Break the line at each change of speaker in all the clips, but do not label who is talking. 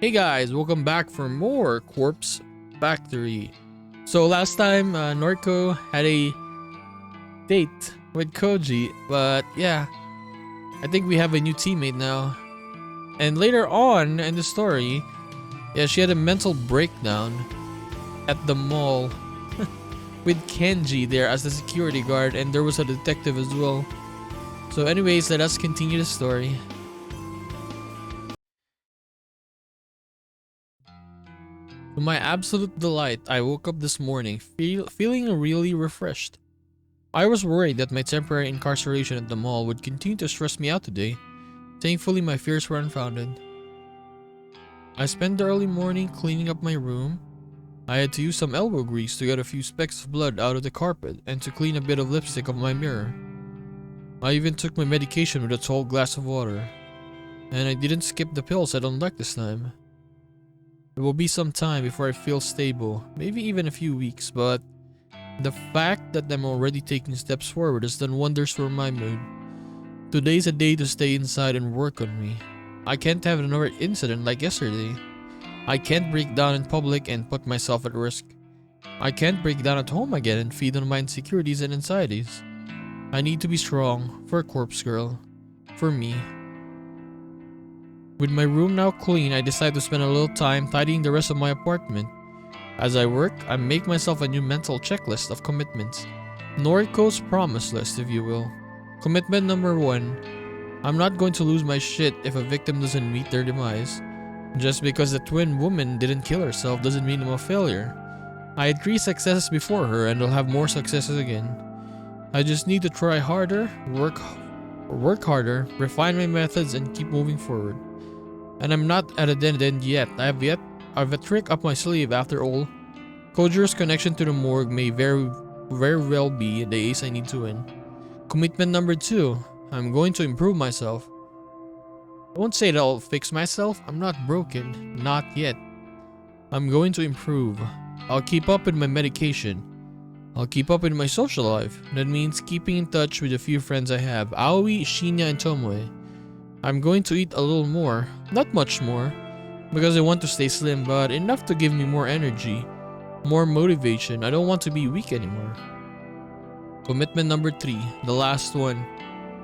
Hey guys, welcome back for more Corpse Factory. So last time, Noriko had a date with Koji, but yeah, I think we have a new teammate now. And later on in the story, yeah, she had a mental breakdown at the mall with Kenji there as the security guard, and there was a detective as well. So anyways, let us continue the story. To my absolute delight, I woke up this morning feeling really refreshed. I was worried that my temporary incarceration at the mall would continue to stress me out today. Thankfully, my fears were unfounded. I spent the early morning cleaning up my room. I had to use some elbow grease to get a few specks of blood out of the carpet and to clean a bit of lipstick off my mirror. I even took my medication with a tall glass of water. And I didn't skip the pills I don't like this time. It will be some time before I feel stable, maybe even a few weeks, but the fact that I'm already taking steps forward has done wonders for my mood. Today's a day to stay inside and work on me. I can't have another incident like yesterday. I can't break down in public and put myself at risk. I can't break down at home again and feed on my insecurities and anxieties. I need to be strong for a corpse girl. For me. With my room now clean, I decide to spend a little time tidying the rest of my apartment. As I work, I make myself a new mental checklist of commitments. Noriko's promise list, if you will. Commitment number 1. I'm not going to lose my shit if a victim doesn't meet their demise. Just because the twin woman didn't kill herself doesn't mean I'm a failure. I had 3 successes before her and I'll have more successes again. I just need to try harder, work harder, refine my methods, and keep moving forward. And I'm not at a dead end yet. I have a trick up my sleeve after all. Kojiro's connection to the morgue may very well be the ace I need to win. Commitment number 2. I'm going to improve myself. I won't say that I'll fix myself. I'm not broken. Not yet. I'm going to improve. I'll keep up with my medication. I'll keep up with my social life. That means keeping in touch with the few friends I have. Aoi, Shinya, and Tomoe. I'm going to eat a little more, not much more, because I want to stay slim, but enough to give me more energy, more motivation. I don't want to be weak anymore. Commitment number 3, the last one.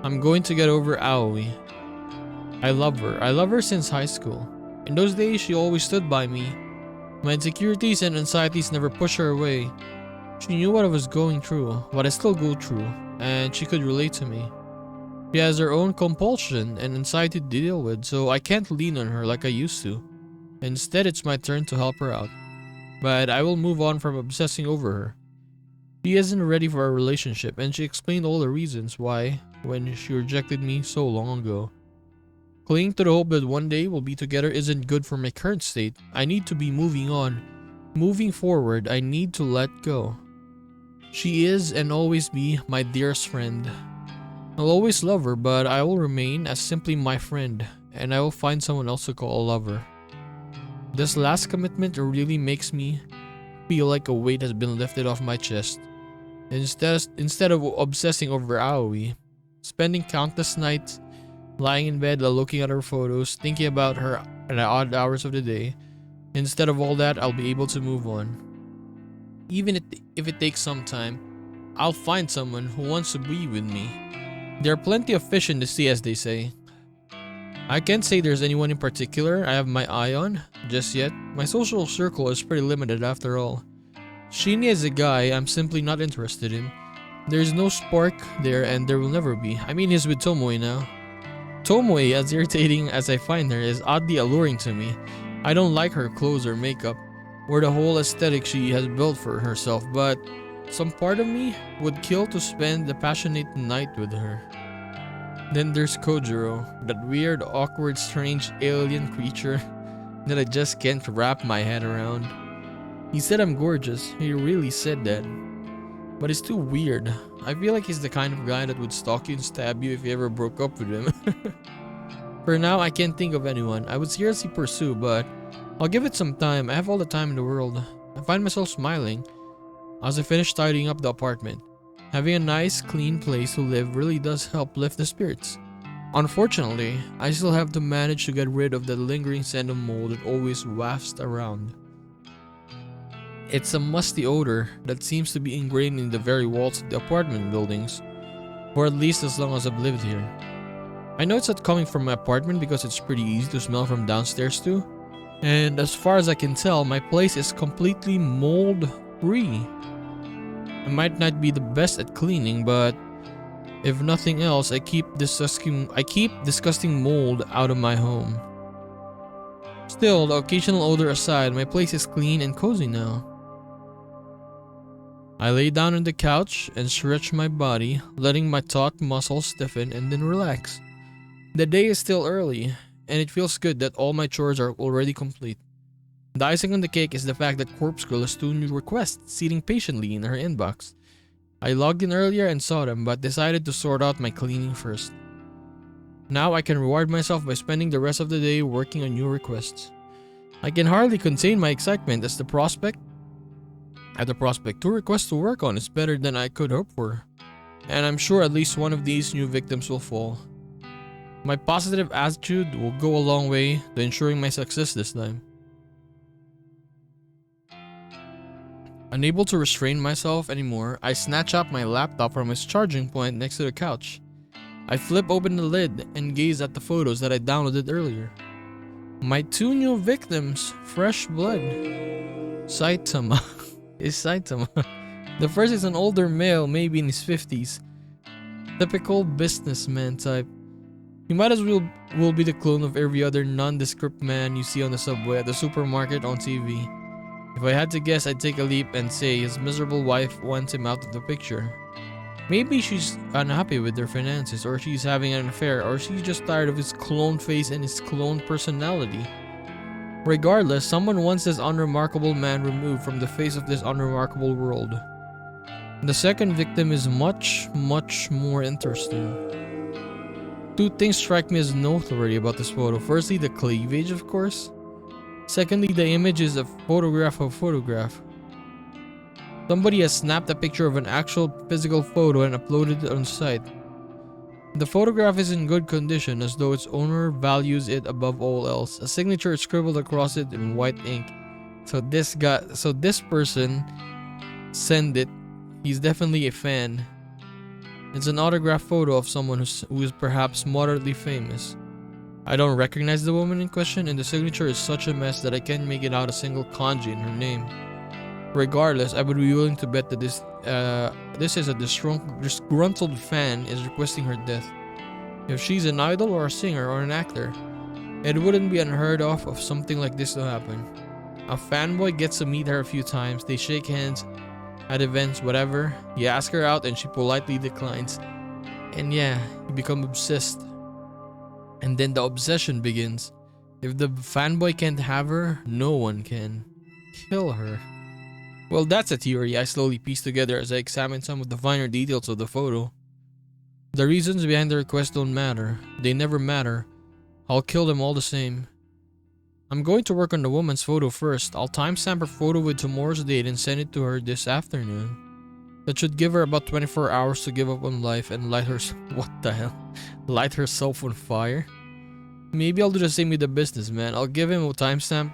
I'm going to get over Aoi. I love her. I love her since high school. In those days, she always stood by me. My insecurities and anxieties never pushed her away. She knew what I was going through, what I still go through, and she could relate to me. She has her own compulsion and anxiety to deal with, so I can't lean on her like I used to. Instead, it's my turn to help her out. But I will move on from obsessing over her. She isn't ready for a relationship, and she explained all the reasons why when she rejected me so long ago. Clinging to the hope that one day we'll be together isn't good for my current state. I need to be moving on. Moving forward, I need to let go. She is and always be my dearest friend. I'll always love her, but I will remain as simply my friend, and I will find someone else to call a lover. This last commitment really makes me feel like a weight has been lifted off my chest. Instead of obsessing over Aoi, spending countless nights lying in bed while looking at her photos, thinking about her in the odd hours of the day, instead of all that, I'll be able to move on. Even if it takes some time, I'll find someone who wants to be with me. There are plenty of fish in the sea, as they say. I can't say there's anyone in particular I have my eye on just yet. My social circle is pretty limited after all. Shinya is a guy I'm simply not interested in. There's no spark there and there will never be. I mean, he's with Tomoe now. Tomoe, as irritating as I find her, is oddly alluring to me. I don't like her clothes or makeup, or the whole aesthetic she has built for herself, but some part of me would kill to spend a passionate night with her. Then there's Kojiro, that weird, awkward, strange alien creature that I just can't wrap my head around. He said I'm gorgeous, he really said that. But it's too weird. I feel like he's the kind of guy that would stalk you and stab you if you ever broke up with him. For now, I can't think of anyone I would seriously pursue, but I'll give it some time. I have all the time in the world. I find myself smiling as I finish tidying up the apartment. Having a nice, clean place to live really does help lift the spirits. Unfortunately, I still have to manage to get rid of the lingering scent of mold that always wafts around. It's a musty odor that seems to be ingrained in the very walls of the apartment buildings, for at least as long as I've lived here. I know it's not coming from my apartment because it's pretty easy to smell from downstairs too, and as far as I can tell, my place is completely mold-free. I might not be the best at cleaning, but if nothing else, I keep disgusting mold out of my home. Still, the occasional odor aside, my place is clean and cozy now. I lay down on the couch and stretch my body, letting my taut muscles stiffen and then relax. The day is still early, and it feels good that all my chores are already complete. The icing on the cake is the fact that Corpse Girl has 2 new requests sitting patiently in her inbox. I logged in earlier and saw them, but decided to sort out my cleaning first. Now I can reward myself by spending the rest of the day working on new requests. I can hardly contain my excitement at the prospect 2 requests to work on is better than I could hope for. And I'm sure at least one of these new victims will fall. My positive attitude will go a long way to ensuring my success this time. Unable to restrain myself anymore, I snatch up my laptop from its charging point next to the couch. I flip open the lid and gaze at the photos that I downloaded earlier. My 2 new victims, fresh blood. Saitama. Is Saitama. The first is an older male, maybe in his 50s. Typical businessman type. He might as well be the clone of every other nondescript man you see on the subway, at the supermarket, on TV. If I had to guess, I'd take a leap and say his miserable wife wants him out of the picture. Maybe she's unhappy with their finances, or she's having an affair, or she's just tired of his clone face and his clone personality. Regardless, someone wants this unremarkable man removed from the face of this unremarkable world. The second victim is much more interesting. 2 things strike me as noteworthy about this photo. Firstly, the cleavage, of course. Secondly, the image is a photograph of photograph. Somebody has snapped a picture of an actual physical photo and uploaded it on site. The photograph is in good condition, as though its owner values it above all else. A signature is scribbled across it in white ink. So this person sent it. He's definitely a fan. It's an autographed photo of someone who is perhaps moderately famous. I don't recognize the woman in question, and the signature is such a mess that I can't make it out a single kanji in her name. Regardless, I would be willing to bet that this is a disgruntled fan is requesting her death. If she's an idol or a singer or an actor, it wouldn't be unheard of something like this to happen. A fanboy gets to meet her a few times, they shake hands at events, whatever. You ask her out and she politely declines. And yeah, you become obsessed. And then the obsession begins. If the fanboy can't have her, no one can. Kill her. Well, that's a theory I slowly piece together as I examine some of the finer details of the photo. The reasons behind the request don't matter. They never matter. I'll kill them all the same. I'm going to work on the woman's photo first. I'll timestamp her photo with tomorrow's date and send it to her this afternoon. That should give her about 24 hours to give up on life and light herself on fire. Maybe I'll do the same with the businessman. I'll give him a timestamp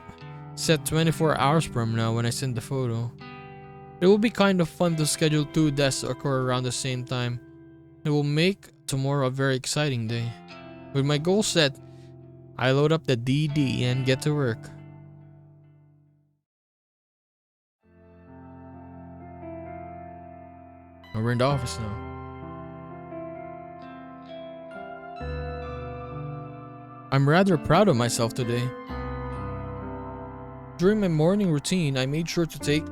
set 24 hours from now when I send the photo. It will be kind of fun to schedule 2 deaths to occur around the same time. It will make tomorrow a very exciting day. With my goal set, I load up the DD and get to work. We're in the office now. I'm rather proud of myself today. During my morning routine, I made sure to take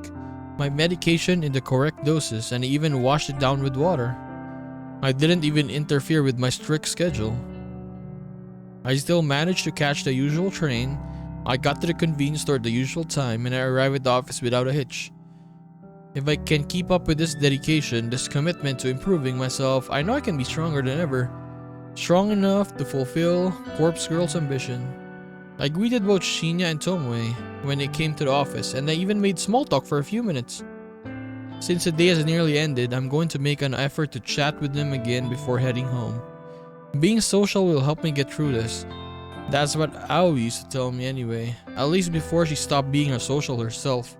my medication in the correct doses and I even washed it down with water. I didn't even interfere with my strict schedule. I still managed to catch the usual train. I got to the convenience store at the usual time and I arrived at the office without a hitch. If I can keep up with this dedication, this commitment to improving myself, I know I can be stronger than ever. Strong enough to fulfill Corpse Girl's ambition. I greeted both Shinya and Tomoe when they came to the office, and I even made small talk for a few minutes. Since the day has nearly ended, I'm going to make an effort to chat with them again before heading home. Being social will help me get through this. That's what Aoi used to tell me anyway, at least before she stopped being a social herself.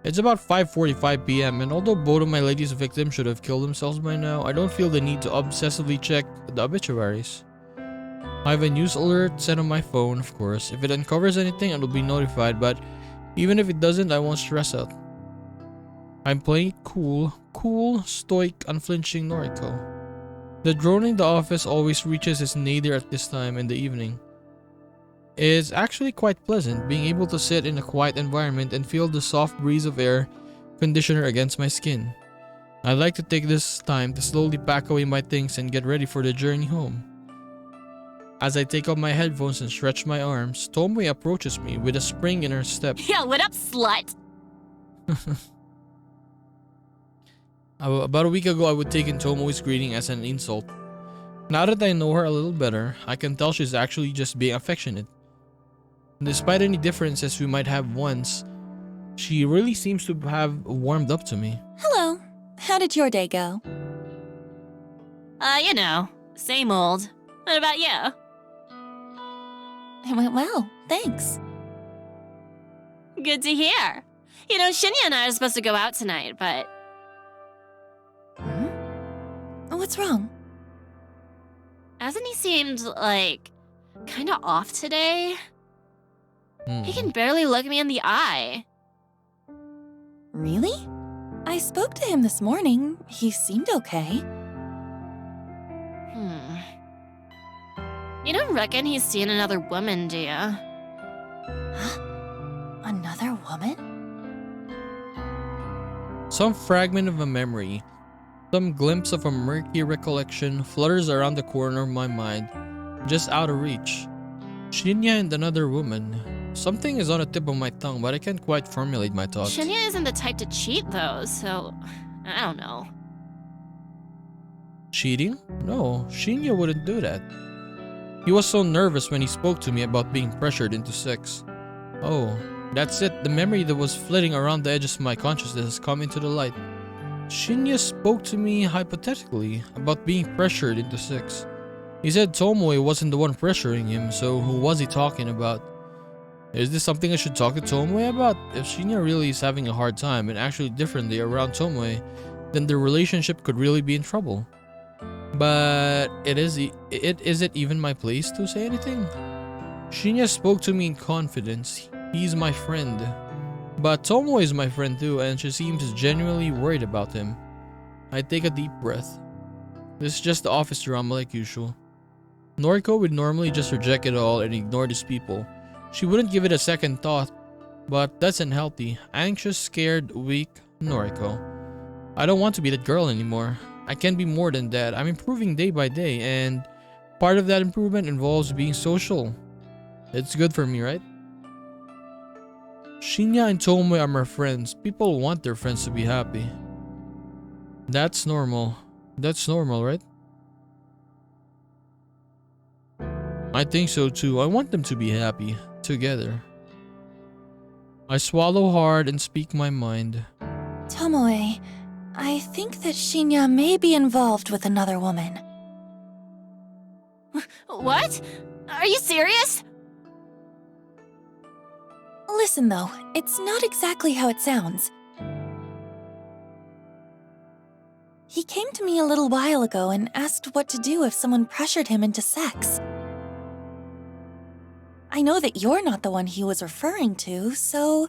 It's about 5:45 p.m. and although both of my latest victims should have killed themselves by now, I don't feel the need to obsessively check the obituaries. I have a news alert set on my phone, of course. If it uncovers anything, I will be notified, but even if it doesn't, I won't stress out. I'm playing cool, stoic, unflinching Noriko. The drone in the office always reaches its nadir at this time in the evening. It's actually quite pleasant being able to sit in a quiet environment and feel the soft breeze of air conditioner against my skin. I like to take this time to slowly pack away my things and get ready for the journey home. As I take off my headphones and stretch my arms, Tomoe approaches me with a spring in her step.
Yeah, what up, slut?
About a week ago, I would take in Tomoe's greeting as an insult. Now that I know her a little better, I can tell she's actually just being affectionate. Despite any differences we might have once, she really seems to have warmed up to me.
Hello. How did your day go?
You know, same old. What about you?
It went well, thanks.
Good to hear. You know, Shinya and I are supposed to go out tonight, but...
What's wrong?
Hasn't he seemed, like, kinda off today? He can barely look me in the eye.
Really? I spoke to him this morning. He seemed okay.
You don't reckon he's seen another woman, do ya?
Huh? Another woman?
Some fragment of a memory, some glimpse of a murky recollection flutters around the corner of my mind, just out of reach. Shinya and another woman. Something is on the tip of my tongue, but I can't quite formulate my thoughts.
Shinya isn't the type to cheat, though, so... I don't know.
Cheating? No, Shinya wouldn't do that. He was so nervous when he spoke to me about being pressured into sex. Oh, that's it. The memory that was flitting around the edges of my consciousness has come into the light. Shinya spoke to me hypothetically about being pressured into sex. He said Tomoe wasn't the one pressuring him, so who was he talking about? Is this something I should talk to Tomoe about? If Shinya really is having a hard time and actually differently around Tomoe, then the relationship could really be in trouble. But is it even my place to say anything? Shinya spoke to me in confidence. He's my friend. But Tomoe is my friend too, and she seems genuinely worried about him. I take a deep breath. This is just the office drama like usual. Noriko would normally just reject it all and ignore these people. She wouldn't give it a second thought, but that's unhealthy. Anxious, scared, weak Noriko. I don't want to be that girl anymore. I can be more than that. I'm improving day by day, and part of that improvement involves being social. It's good for me, right? Shinya and Tomoe are my friends. People want their friends to be happy. That's normal. That's normal, right? I think so too. I want them to be happy. Together. I swallow hard and speak my mind.
Tomoe, I think that Shinya may be involved with another woman.
What? Are you serious?
Listen though, it's not exactly how it sounds. He came to me a little while ago and asked what to do if someone pressured him into sex. I know that you're not the one he was referring to, so...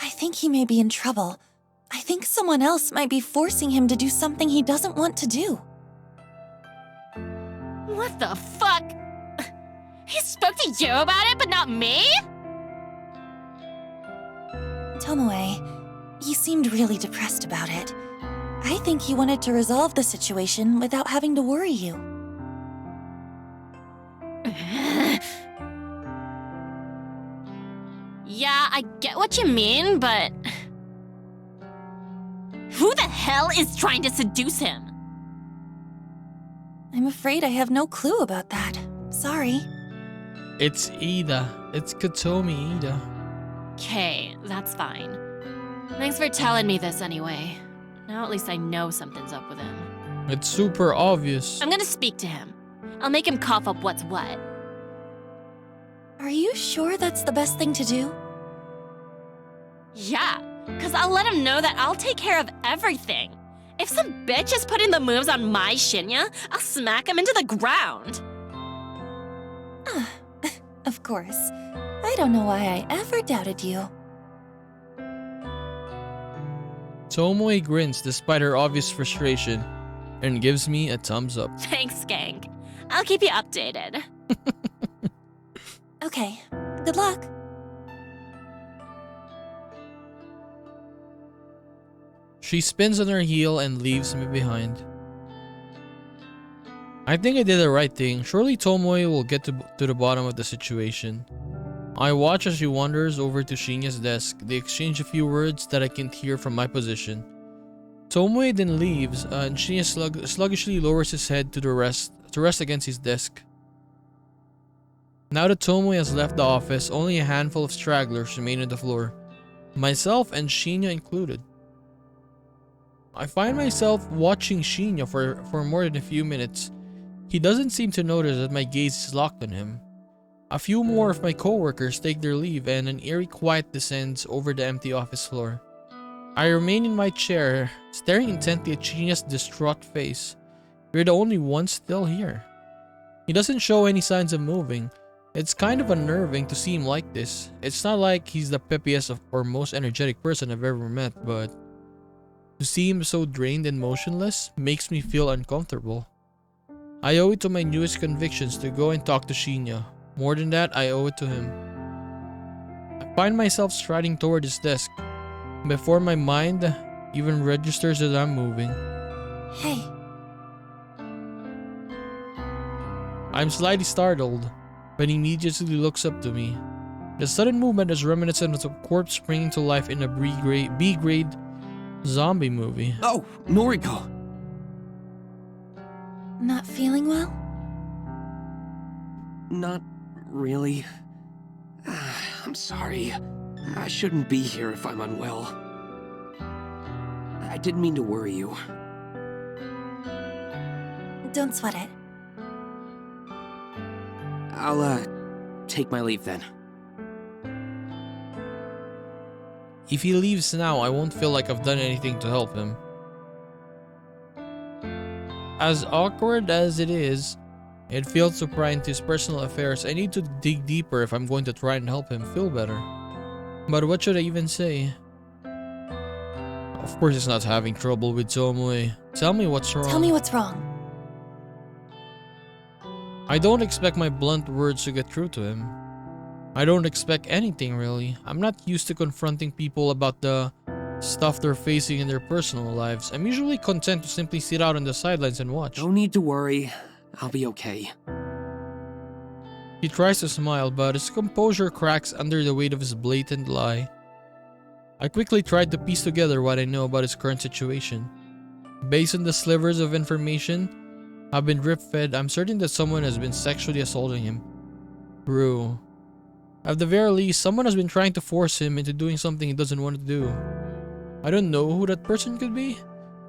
I think he may be in trouble. I think someone else might be forcing him to do something he doesn't want to do.
What the fuck? He spoke to you about it, but not me?
Tomoe, he seemed really depressed about it. I think he wanted to resolve the situation without having to worry you.
Yeah, I get what you mean, but... Who the hell is trying to seduce him?
I'm afraid I have no clue about that. Sorry.
It's Ida. It's Katomi Ida.
Okay, that's fine. Thanks for telling me this anyway. Now at least I know something's up with him.
It's super obvious.
I'm gonna speak to him. I'll make him cough up what's what.
Are you sure that's the best thing to do?
Yeah, because I'll let him know that I'll take care of everything. If some bitch is putting the moves on my Shinya, I'll smack him into the ground.
Of course. I don't know why I ever doubted you.
Tomoe grins despite her obvious frustration and gives me a thumbs up.
Thanks, gang. I'll keep you updated.
Okay, good luck.
She spins on her heel and leaves me behind. I think I did the right thing. Surely Tomoe will get to the bottom of the situation. I watch as she wanders over to Shinya's desk. They exchange a few words that I can't hear from my position. Tomoe then leaves, and Shinya sluggishly lowers his head to rest against his desk. Now that Tomoe has left the office, only a handful of stragglers remain on the floor, myself and Shinya included. I find myself watching Shinya for more than a few minutes. He doesn't seem to notice that my gaze is locked on him. A few more of my coworkers take their leave and an eerie quiet descends over the empty office floor. I remain in my chair, staring intently at Shinya's distraught face. We're the only ones still here. He doesn't show any signs of moving. It's kind of unnerving to see him like this. It's not like he's the peppiest or most energetic person I've ever met, but to see him so drained and motionless makes me feel uncomfortable. I owe it to my newest convictions to go and talk to Shinya. More than that, I owe it to him. I find myself striding toward his desk, before my mind even registers that I'm moving.
Hey.
I'm slightly startled, but he immediately looks up to me. The sudden movement is reminiscent of a corpse springing to life in a B-grade zombie movie.
Oh, Noriko!
Not feeling well?
Not really. I'm sorry. I shouldn't be here if I'm unwell. I didn't mean to worry you.
Don't sweat it.
I'll, take my leave then.
If he leaves now, I won't feel like I've done anything to help him. As awkward as it is, it feels to pry into his personal affairs. I need to dig deeper if I'm going to try and help him feel better. But what should I even say? Of course he's not having trouble with Tomoe. Tell me what's wrong.
Tell me what's wrong.
I don't expect my blunt words to get through to him. I don't expect anything really. I'm not used to confronting people about the stuff they're facing in their personal lives. I'm usually content to simply sit out on the sidelines and watch.
No need to worry. I'll be okay.
He tries to smile, but his composure cracks under the weight of his blatant lie. I quickly tried to piece together what I know about his current situation. Based on the slivers of information I've been drip-fed, I'm certain that someone has been sexually assaulting him. True. At the very least, someone has been trying to force him into doing something he doesn't want to do. I don't know who that person could be.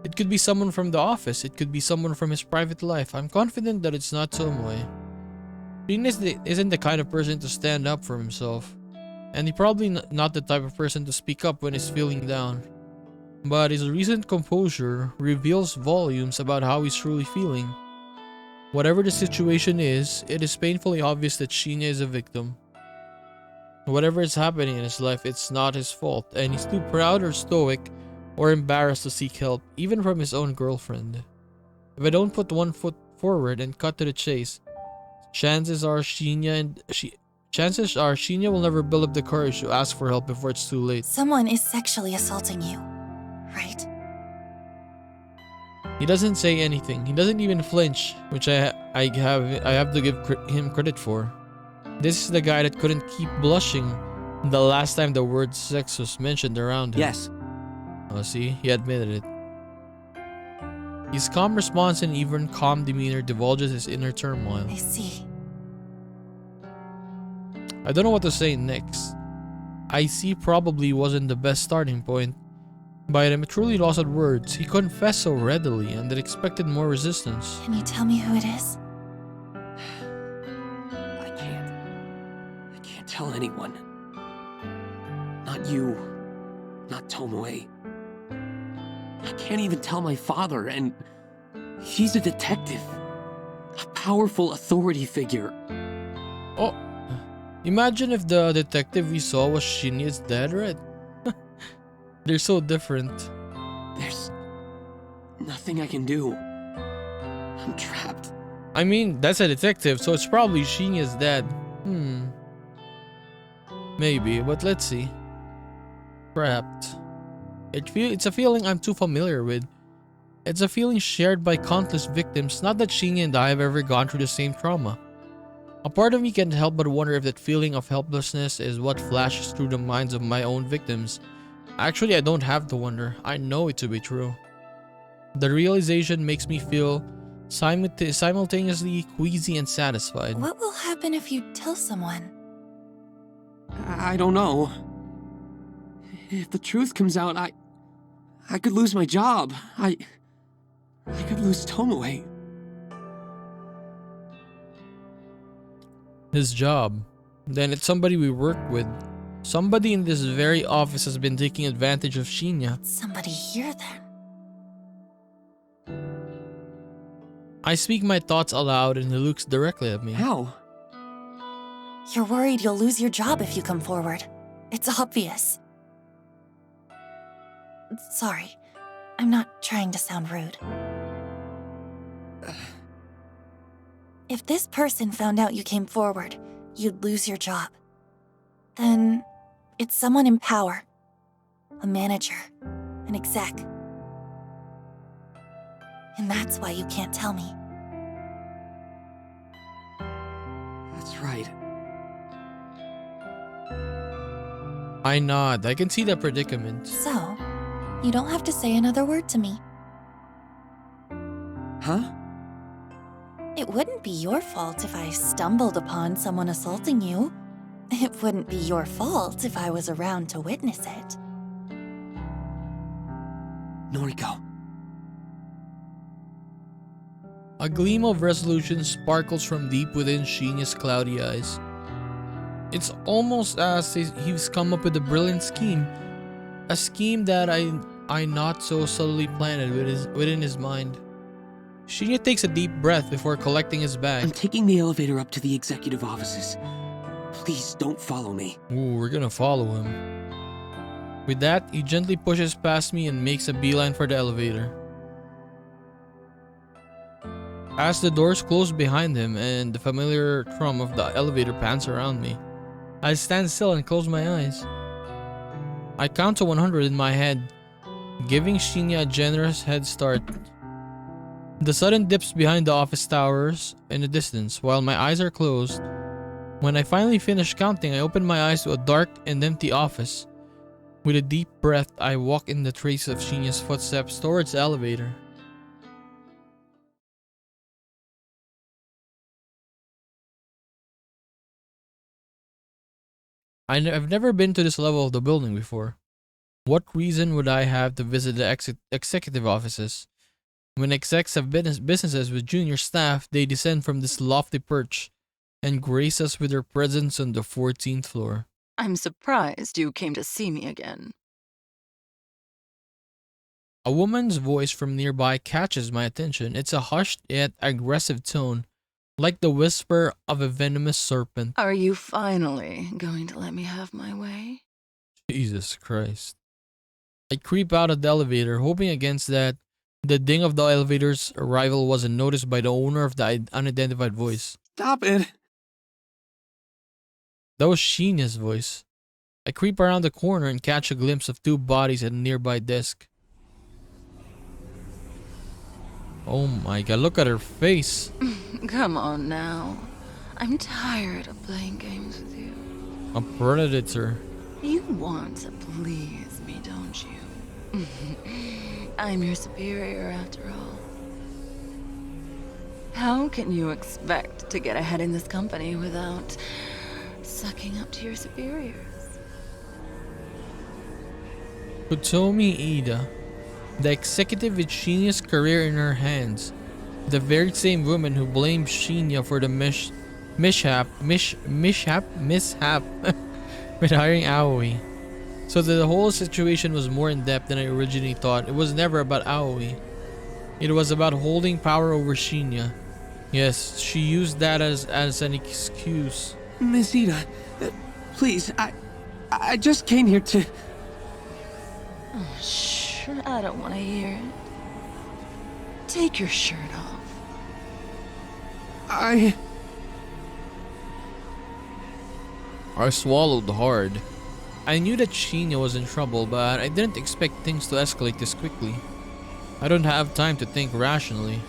It could be someone from the office. It could be someone from his private life. I'm confident that it's not Tomoe. Shinya isn't the kind of person to stand up for himself. And he's probably not the type of person to speak up when he's feeling down. But his recent composure reveals volumes about how he's truly feeling. Whatever the situation is, it is painfully obvious that Shinya is a victim. Whatever is happening in his life, it's not his fault, and he's too proud or stoic or embarrassed to seek help, even from his own girlfriend. If I don't put one foot forward and cut to the chase, chances are Shinya will never build up the courage to ask for help before it's too late.
Someone is sexually assaulting you, right?
He doesn't say anything. He doesn't even flinch, which I have to give him credit for. This is the guy that couldn't keep blushing the last time the word sex was mentioned around him.
Yes.
Oh, see? He admitted it. His calm response and even calm demeanor divulges his inner turmoil.
I see.
I don't know what to say next. I see probably wasn't the best starting point. By it, I'm truly lost at words. He confessed so readily and that expected more resistance.
Can you tell me who it is?
I can't tell anyone. Not you. Not Tomoe. I can't even tell my father, and he's a detective. A powerful authority figure.
Oh, imagine if the detective we saw was Shinya's dad, right? They're so different.
There's nothing I can do. I'm trapped.
I mean, that's a detective, so it's probably Shinya's dad. Maybe, but let's see. Trapped. It's a feeling I'm too familiar with. It's a feeling shared by countless victims, not that Shinya and I have ever gone through the same trauma. A part of me can't help but wonder if that feeling of helplessness is what flashes through the minds of my own victims. Actually, I don't have to wonder. I know it to be true. The realization makes me feel simultaneously queasy and satisfied.
What will happen if you tell someone?
I don't know. If the truth comes out, I could lose my job. I could lose Tomoe.
His job. Then it's somebody we work with. Somebody in this very office has been taking advantage of Shinya.
Somebody here then.
I speak my thoughts aloud and he looks directly at me.
How?
You're worried you'll lose your job if you come forward. It's obvious. Sorry, I'm not trying to sound rude. If this person found out you came forward, you'd lose your job. Then it's someone in power. A manager. An exec. And that's why you can't tell me.
That's right.
I nod. I can see that predicament.
So, you don't have to say another word to me.
Huh?
It wouldn't be your fault if I stumbled upon someone assaulting you. It wouldn't be your fault if I was around to witness it.
Noriko.
A gleam of resolution sparkles from deep within Shinya's cloudy eyes. It's almost as if he's come up with a brilliant scheme. A scheme that I not so subtly planted within his mind. Shinya takes a deep breath before collecting his
I'm
bag.
taking the elevator up to the executive offices. Please don't follow me.
Ooh, we're gonna follow him. With that, he gently pushes past me and makes a beeline for the elevator. As the doors close behind him and the familiar thrum of the elevator pans around me, I stand still and close my eyes. I count to 100 in my head, giving Shinya a generous head start. The sun dips behind the office towers in the distance while my eyes are closed. When I finally finish counting, I open my eyes to a dark and empty office. With a deep breath, I walk in the trace of Shinya's footsteps towards the elevator. I've never been to this level of the building before. What reason would I have to visit the executive offices? When execs have businesses with junior staff, they descend from this lofty perch and grace us with their presence on the 14th floor.
I'm surprised you came to see me again.
A woman's voice from nearby catches my attention. It's a hushed yet aggressive tone, like the whisper of a venomous serpent.
Are you finally going to let me have my way?
Jesus Christ. I creep out of the elevator, hoping against that the ding of the elevator's arrival wasn't noticed by the owner of the unidentified voice.
Stop it!
That was Shinya's voice. I creep around the corner and catch a glimpse of two bodies at a nearby desk. Oh my god, look at her face.
Come on now. I'm tired of playing games with you.
A predator.
You want to please me, don't you? I'm your superior after all. How can you expect to get ahead in this company without sucking up to your superiors?
Kotomi Ida, the executive with Shinya's career in her hands. The very same woman who blamed Shinya for the mishap with hiring Aoi. So the whole situation was more in depth than I originally thought. It was never about Aoi. It was about holding power over Shinya. Yes, she used that as an excuse.
Miss Ida, please, I just came here to...
Oh, sure, I don't want to hear it. Take your shirt off.
I swallowed hard. I knew that Shinya was in trouble, but I didn't expect things to escalate this quickly. I don't have time to think rationally.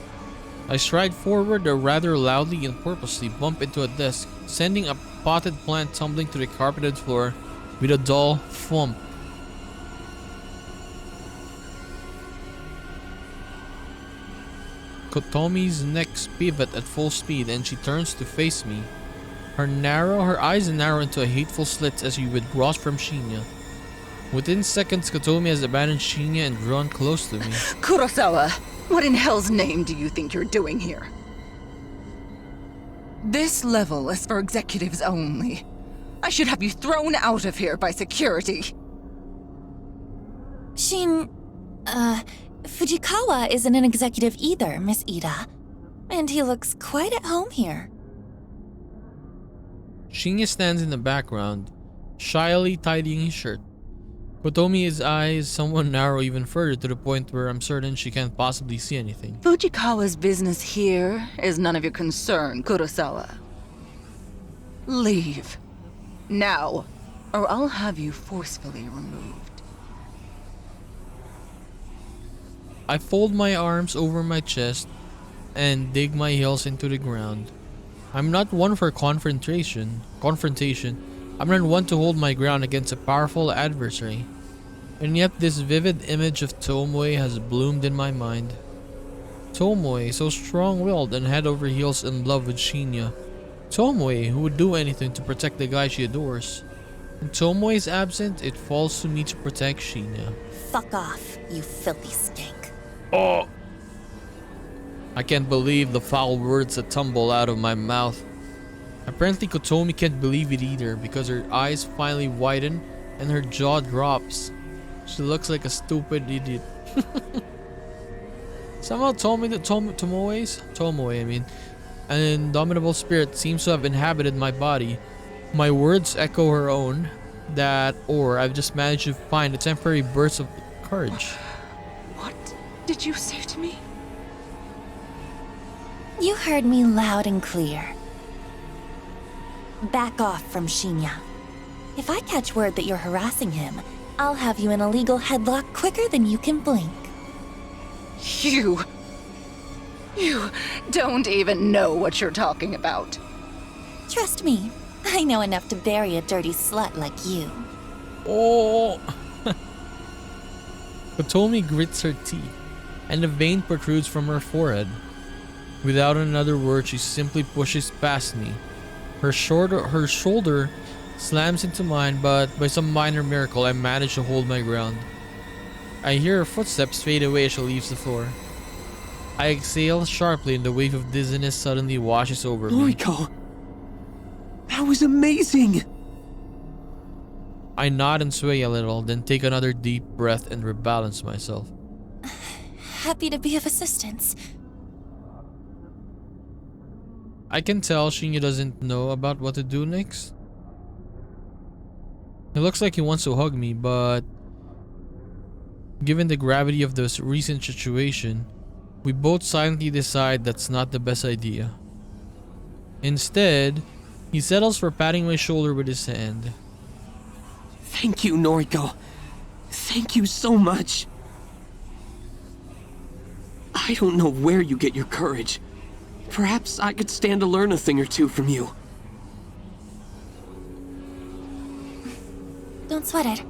I stride forward rather loudly and purposely bump into a desk, sending a potted plant tumbling to the carpeted floor with a dull thump. Kotomi's neck pivot at full speed and she turns to face me. Her eyes narrow into a hateful slit as she withdraws from Shinya. Within seconds, Kotomi has abandoned Shinya and drawn close to me.
Kurosawa, what in hell's name do you think you're doing here? This level is for executives only. I should have you thrown out of here by security.
Fujikawa isn't an executive either, Miss Ida. And he looks quite at home here.
Shinya stands in the background, shyly tidying his shirt. Kotomi's eyes somewhat narrow even further to the point where I'm certain she can't possibly see anything.
Fujikawa's business here is none of your concern, Kurosawa. Leave. Now, or I'll have you forcefully removed.
I fold my arms over my chest and dig my heels into the ground. I'm not one for confrontation. I'm not one to hold my ground against a powerful adversary. And yet this vivid image of Tomoe has bloomed in my mind. Tomoe, so strong-willed and head over heels in love with Shinya. Tomoe, who would do anything to protect the guy she adores. When Tomoe is absent, it falls to me to protect Shinya.
Fuck off, you filthy stink.
Oh! I can't believe the foul words that tumble out of my mouth. Apparently Kotomi can't believe it either because her eyes finally widen and her jaw drops. She looks like a stupid idiot. Somehow Tomoe, an indomitable spirit seems to have inhabited my body. My words echo her own, or I've just managed to find a temporary burst of courage.
What did you say to me?
You heard me loud and clear. Back off from Shinya. If I catch word that you're harassing him, I'll have you in a legal headlock quicker than you can blink.
You don't even know what you're talking about.
Trust me, I know enough to bury a dirty slut like you.
Oh! Kotomi grits her teeth, and a vein protrudes from her forehead. Without another word, she simply pushes past me. Her shoulder slams into mine, but by some minor miracle, I manage to hold my ground. I hear her footsteps fade away as she leaves the floor. I exhale sharply and the wave of dizziness suddenly washes over me.
Noriko! That was amazing!
I nod and sway a little, then take another deep breath and rebalance myself.
Happy to be of assistance.
I can tell Shinya doesn't know about what to do next. It looks like he wants to hug me, but given the gravity of this recent situation, we both silently decide that's not the best idea. Instead, he settles for patting my shoulder with his hand.
Thank you, Noriko. Thank you so much. I don't know where you get your courage. Perhaps I could stand to learn a thing or two from you.
Don't sweat it.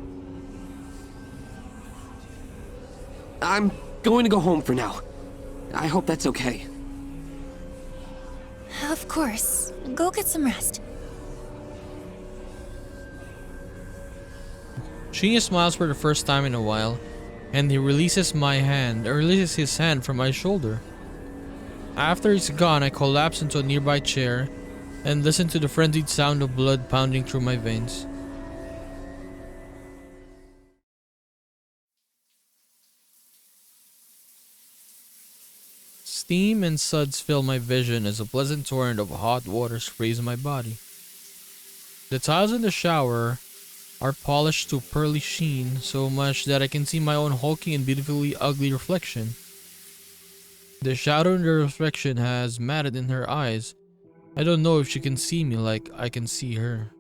I'm going to go home for now. I hope that's okay.
Of course. Go get some rest.
Shinya smiles for the first time in a while, and he releases his hand from my shoulder. After he's gone, I collapse into a nearby chair and listen to the frenzied sound of blood pounding through my veins. Steam and suds fill my vision as a pleasant torrent of hot water sprays my body. The tiles in the shower are polished to pearly sheen, so much that I can see my own hulking and beautifully ugly reflection. The shadow in the reflection has matted in her eyes. I don't know if she can see me like I can see her.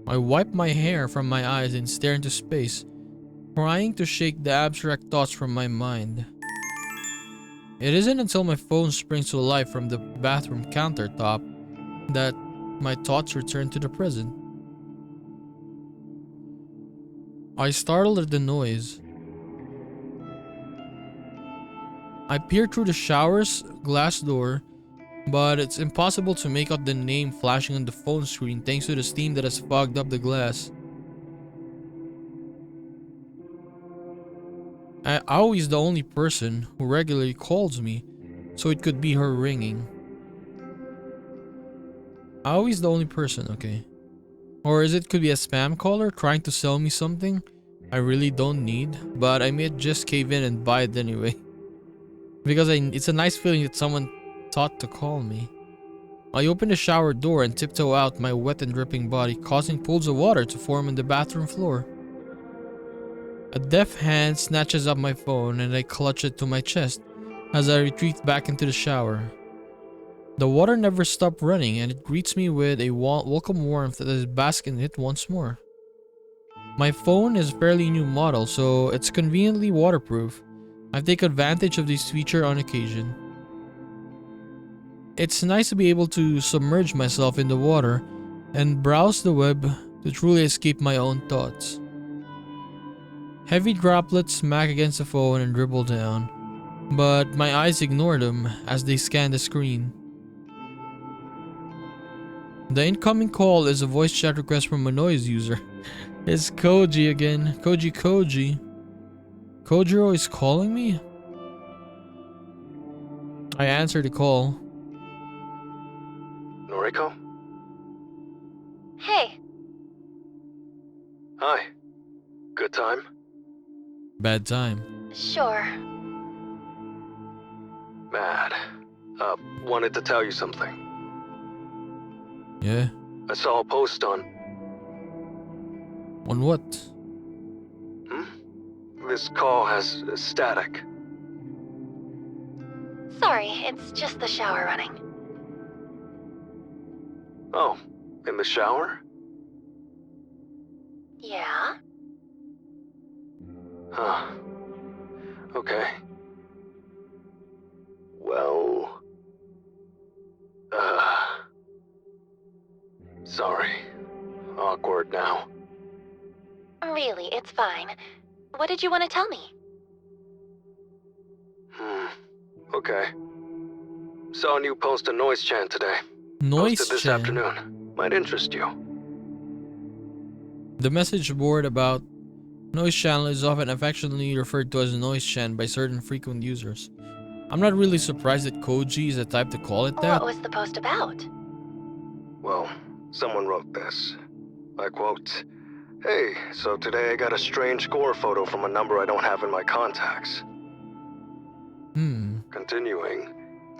I wipe my hair from my eyes and stare into space, trying to shake the abstract thoughts from my mind. It isn't until my phone springs to life from the bathroom countertop that my thoughts return to the present. I startle at the noise. I peer through the shower's glass door, but it's impossible to make out the name flashing on the phone screen thanks to the steam that has fogged up the glass. Aoi is the only person who regularly calls me, so it could be her ringing. Aoi is the only person, okay. Or could be a spam caller trying to sell me something I really don't need, but I may just cave in and buy it anyway. Because it's a nice feeling that someone thought to call me. I open the shower door and tiptoe out my wet and dripping body, causing pools of water to form on the bathroom floor. A deft hand snatches up my phone and I clutch it to my chest as I retreat back into the shower. The water never stopped running and it greets me with a welcome warmth that I bask in it once more. My phone is a fairly new model, so it's conveniently waterproof. I take advantage of this feature on occasion. It's nice to be able to submerge myself in the water and browse the web to truly escape my own thoughts. Heavy droplets smack against the phone and dribble down, but my eyes ignore them as they scan the screen. The incoming call is a voice chat request from a noise user. It's Koji again. Koji. Kojiro is calling me? I answer the call.
Noriko?
Hey.
Hi. Good time?
Bad time.
Sure.
Mad. Wanted to tell you something.
Yeah?
I saw a post on...
On what?
This call has static.
Sorry, it's just the shower running.
Oh, in the shower?
Yeah?
Huh. Okay. Well... Sorry. Awkward now.
Really, it's fine. What did you want to tell me?
Okay. Saw a new post on Noise Chan today.
Noise
Posted this
Chan.
afternoon. Might interest you.
The message board about Noise Channel is often affectionately referred to as Noise Chan by certain frequent users. I'm not really surprised that Koji is the type to call it that.
What was the post about?
Well, someone wrote this. I quote, "Hey, so today I got a strange score photo from a number I don't have in my contacts." Continuing,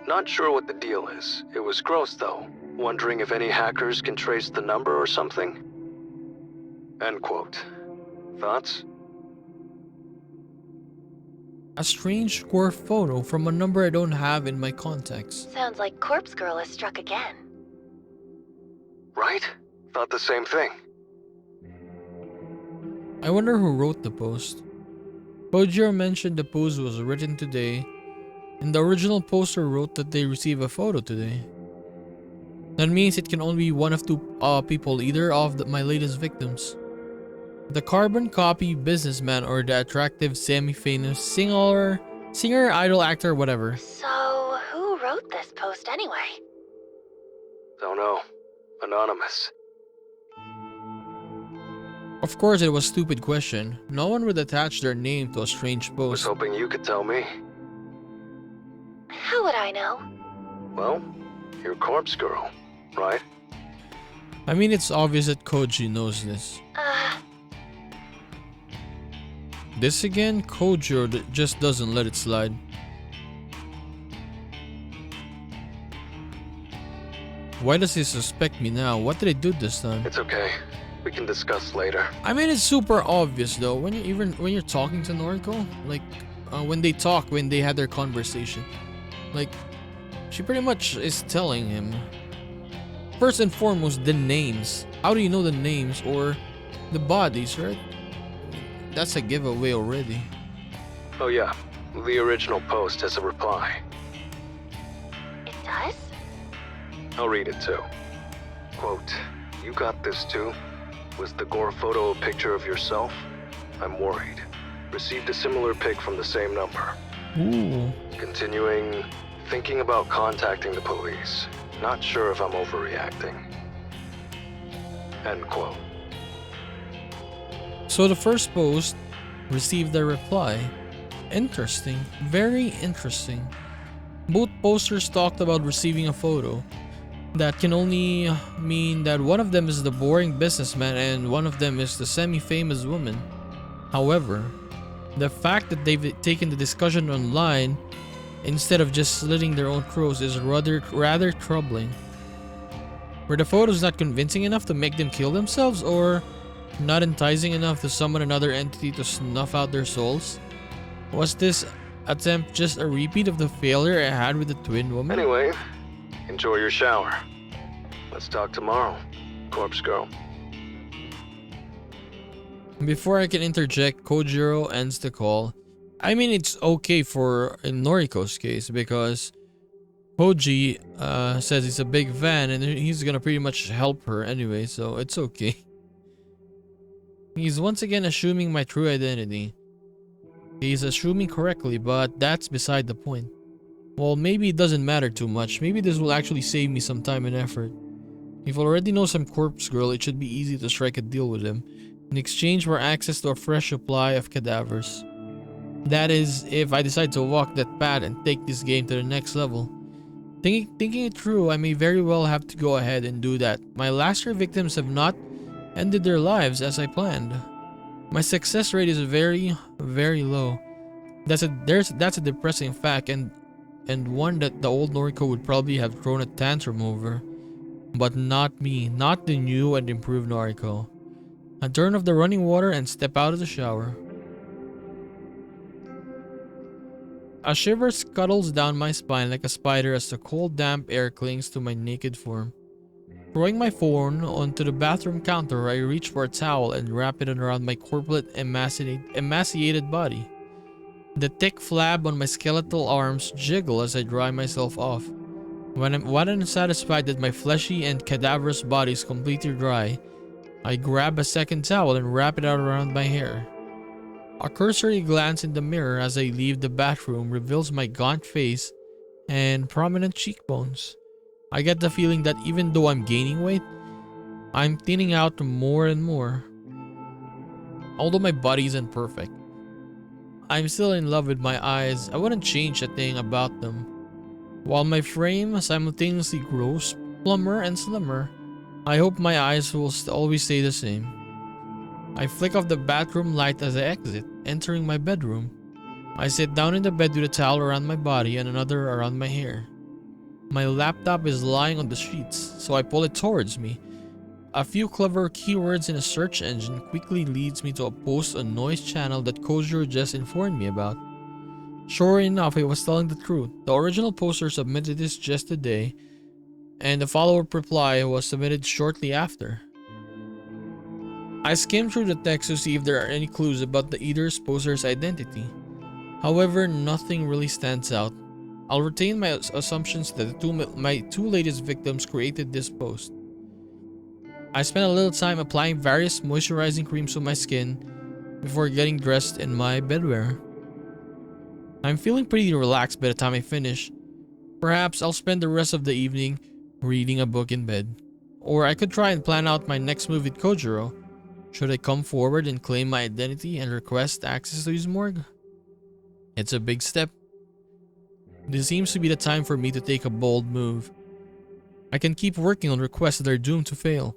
"Not sure what the deal is. It was gross though. Wondering if any hackers can trace the number or something?" End quote. Thoughts?
A strange score photo from a number I don't have in my contacts.
Sounds like Corpse Girl has struck again.
Right? Thought the same thing.
I wonder who wrote the post. Kojiro mentioned the post was written today, and the original poster wrote that they receive a photo today. That means it can only be one of two people, either of my latest victims. The carbon copy businessman or the attractive semi-famous singer, idol, actor, whatever.
So, who wrote this post anyway?
Don't know. Anonymous.
Of course, it was a stupid question. No one would attach their name to a strange
Was
post.
hoping you could tell me.
How would I know?
Well, you're Corpse Girl, right?
I mean, it's obvious that Koji knows this. This again, Koji just doesn't let it slide. Why does he suspect me now? What did I do this time?
It's okay. We can discuss later.
I mean, it's super obvious though. When you're talking to Noriko, like when they had their conversation, like she pretty much is telling him. First and foremost, the names. How do you know the names or the bodies, right? That's a giveaway already.
Oh yeah, the original post has a reply.
It does?
I'll read it too. Quote, "You got this too? Was the gore photo a picture of yourself? I'm worried. Received a similar pic from the same number.
Ooh.
Continuing, thinking about contacting the police. Not sure if I'm overreacting." End quote.
So the first post received a reply. Interesting. Very interesting. Both posters talked about receiving a photo. That can only mean that one of them is the boring businessman and one of them is the semi-famous woman. However, the fact that they've taken the discussion online instead of just slitting their own throats is rather troubling. Were the photos not convincing enough to make them kill themselves, or not enticing enough to summon another entity to snuff out their souls? Was this attempt just a repeat of the failure I had with the twin woman?
Anyway, enjoy your shower. Let's talk tomorrow, Corpse Girl.
Before I can interject, Kojiro ends the call. I mean, it's okay for in Noriko's case because Koji says he's a big fan and he's gonna pretty much help her anyway, so it's okay. He's once again assuming my true identity. He's assuming correctly, but that's beside the point. Well, maybe it doesn't matter too much. Maybe this will actually save me some time and effort. If I already know some Corpse Girl, it should be easy to strike a deal with him in exchange for access to a fresh supply of cadavers. That is, if I decide to walk that path and take this game to the next level. Thinking it through, I may very well have to go ahead and do that. My last 3 victims have not ended their lives as I planned. My success rate is very, very low. That's a depressing fact and one that the old Noriko would probably have thrown a tantrum over. But not me, not the new and improved Noriko. I turn off the running water and step out of the shower. A shiver scuttles down my spine like a spider as the cold damp air clings to my naked form. Throwing my phone onto the bathroom counter, I reach for a towel and wrap it around my corpulent, emaciated body. The thick flab on my skeletal arms jiggle as I dry myself off. When I'm satisfied that my fleshy and cadaverous body is completely dry, I grab a second towel and wrap it out around my hair. A cursory glance in the mirror as I leave the bathroom reveals my gaunt face and prominent cheekbones. I get the feeling that even though I'm gaining weight, I'm thinning out more and more. Although my body isn't perfect, I'm still in love with my eyes. I wouldn't change a thing about them. While my frame simultaneously grows plumber and slimmer, I hope my eyes will always stay the same. I flick off the bathroom light as I exit, entering my bedroom. I sit down in the bed with a towel around my body and another around my hair. My laptop is lying on the sheets, so I pull it towards me. A few clever keywords in a search engine quickly leads me to a post on Noise channel that Kojiro just informed me about. Sure enough, he was telling the truth. The original poster submitted this just today, and the follow-up reply was submitted shortly after. I skim through the text to see if there are any clues about the either's poster's identity. However, nothing really stands out. I'll retain my assumptions that my two latest victims created this post. I spent a little time applying various moisturizing creams on my skin before getting dressed in my bedwear. I'm feeling pretty relaxed by the time I finish. Perhaps I'll spend the rest of the evening reading a book in bed. Or I could try and plan out my next move with Kojiro. Should I come forward and claim my identity and request access to his morgue? It's a big step. This seems to be the time for me to take a bold move. I can keep working on requests that are doomed to fail.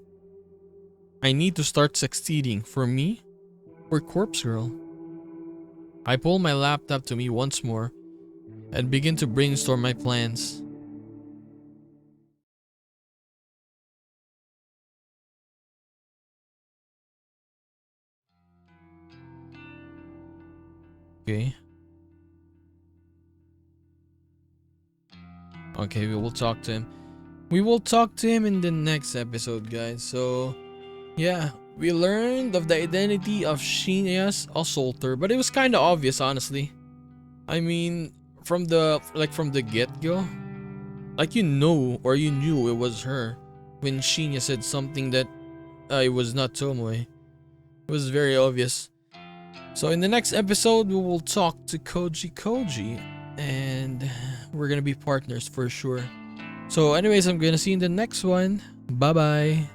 I need to start succeeding for me or Corpse Girl. I pull my laptop to me once more and begin to brainstorm my plans. Okay. Okay, we will talk to him. We will talk to him in the next episode, guys. So, yeah, we learned of the identity of Shinya's assaulter, but it was kind of obvious, honestly. I mean, from the get-go, like you knew it was her when Shinya said something that it was not Tomoe. It was very obvious. So in the next episode, we will talk to Koji, and we're gonna be partners for sure. So anyways, I'm gonna see you in the next one. Bye bye.